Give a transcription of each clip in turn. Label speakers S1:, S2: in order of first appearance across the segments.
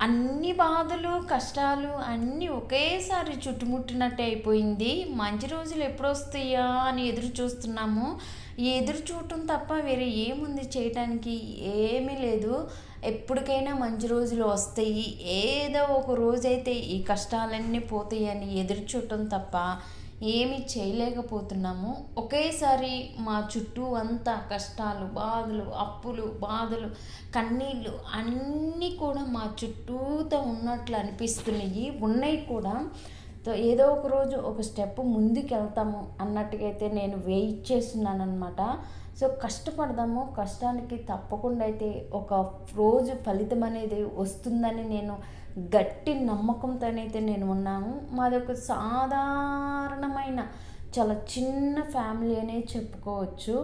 S1: అన్ని బాధలు, కష్టాలు అన్నీ ఒకేసారి చుట్టుముట్టినట్టే అయిపోయింది. మంచి రోజులు ఎప్పుడొస్తాయా అని ఎదురు చూస్తున్నాము. ఈ ఎదురు చూడటం తప్ప వేరే ఏముంది చేయటానికి? ఏమీ లేదు. ఎప్పటికైనా మంచి రోజులు వస్తాయి. ఏదో ఒక రోజైతే ఈ కష్టాలన్నీ పోతాయని ఎదురు చూడటం తప్ప ఏమీ చేయలేకపోతున్నాము. ఒకేసారి మా చుట్టూ అంతా కష్టాలు, బాధలు, అప్పులు, బాధలు, కన్నీళ్ళు అన్నీ కూడా మా చుట్టూతో ఉన్నట్లు అనిపిస్తున్నాయి. ఉన్నాయి కూడా. ఏదో ఒక రోజు ఒక స్టెప్ ముందుకు వెళ్తాము అన్నట్టుగా అయితే నేను వెయిట్ చేస్తున్నానమాట. సో కష్టపడదాము, కష్టానికి తప్పకుండా అయితే ఒక రోజు ఫలితం అనేది వస్తుందని నేను గట్టి నమ్మకంతోనైతే నేను ఉన్నాను. మాది ఒక సాధారణమైన చాలా చిన్న ఫ్యామిలీ అనే చెప్పుకోవచ్చు.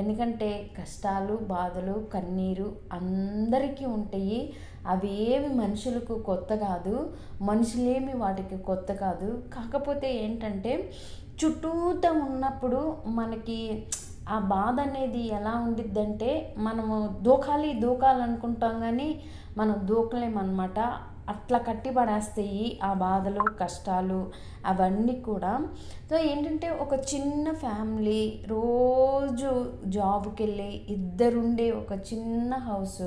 S1: ఎందుకంటే కష్టాలు, బాధలు, కన్నీరు అందరికీ ఉంటాయి. అవి ఏమి మనుషులకు కొత్త కాదు, మనుషులేమి వాటికి కొత్త కాదు. కాకపోతే ఏంటంటే చుట్టూతో ఉన్నప్పుడు మనకి ఆ బాధ అనేది ఎలా ఉండిద్దంటే మనము దూకాలనుకుంటాం కానీ మనం దూకలేమన్నమాట. అట్లా కట్టి పడేస్తాయి ఆ బాధలు, కష్టాలు అవన్నీ కూడా. సో ఏంటంటే ఒక చిన్న ఫ్యామిలీ రోజు జాబ్కి వెళ్ళి ఇద్దరుండే ఒక చిన్న హౌస్.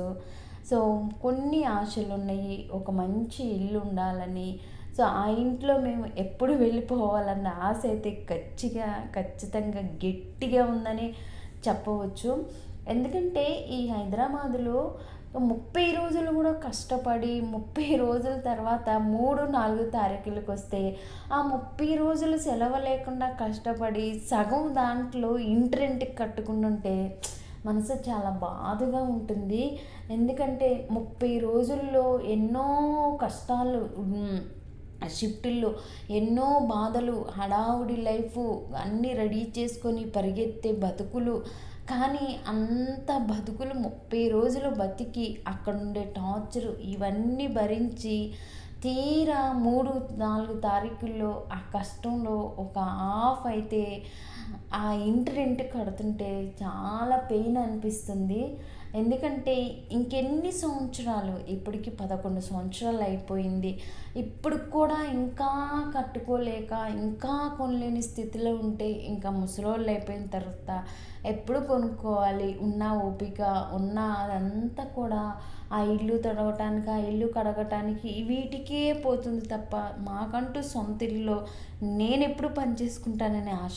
S1: సో కొన్ని ఆశలు ఉన్నాయి, ఒక మంచి ఇల్లు ఉండాలని. సో ఆ ఇంట్లో మేము ఎప్పుడు వెళ్ళిపోవాలన్న ఆశ అయితే ఖచ్చితంగా గట్టిగా ఉందని చెప్పవచ్చు. ఎందుకంటే ఈ హైదరాబాదులో 30 రోజులు కూడా కష్టపడి 30 రోజుల తర్వాత 3-4 తారీఖులకు వస్తే ఆ 30 రోజులు సెలవు లేకుండా కష్టపడి సగం దాంట్లో ఇంటి రెంట్కి కట్టుకుంటుంటే మనసు చాలా బాధగా ఉంటుంది. ఎందుకంటే 30 రోజుల్లో ఎన్నో కష్టాలు, షిఫ్టుల్లో ఎన్నో బాధలు, హడావుడి లైఫ్ అన్నీ రెడీ చేసుకొని పరిగెత్తే బతుకులు. కానీ అంత బతుకులు 30 రోజులు బతికి అక్కడుండే టార్చరు ఇవన్నీ భరించి తీరా 3-4 తారీఖుల్లో ఆ కష్టంలో ఒక హాఫ్ అయితే ఆ ఇంటి రెంట్ కడుతుంటే చాలా పెయిన్ అనిపిస్తుంది. ఎందుకంటే ఇంకెన్ని సంవత్సరాలు, ఇప్పటికి 11 సంవత్సరాలు అయిపోయింది. ఇప్పుడు కూడా ఇంకా కట్టుకోలేక ఇంకా కొనలేని స్థితిలో ఉంటే ఇంకా ముసలోళ్ళు అయిపోయిన తర్వాత ఎప్పుడు కొనుక్కోవాలి? ఉన్న ఓపిక ఉన్న అదంతా కూడా ఆ ఇల్లు తడవటానికి, ఆ ఇల్లు కడగటానికి వీటికే పోతుంది తప్ప మాకంటూ సొంత ఇల్లులో నేను ఎప్పుడు పని చేసుకుంటాననే ఆశ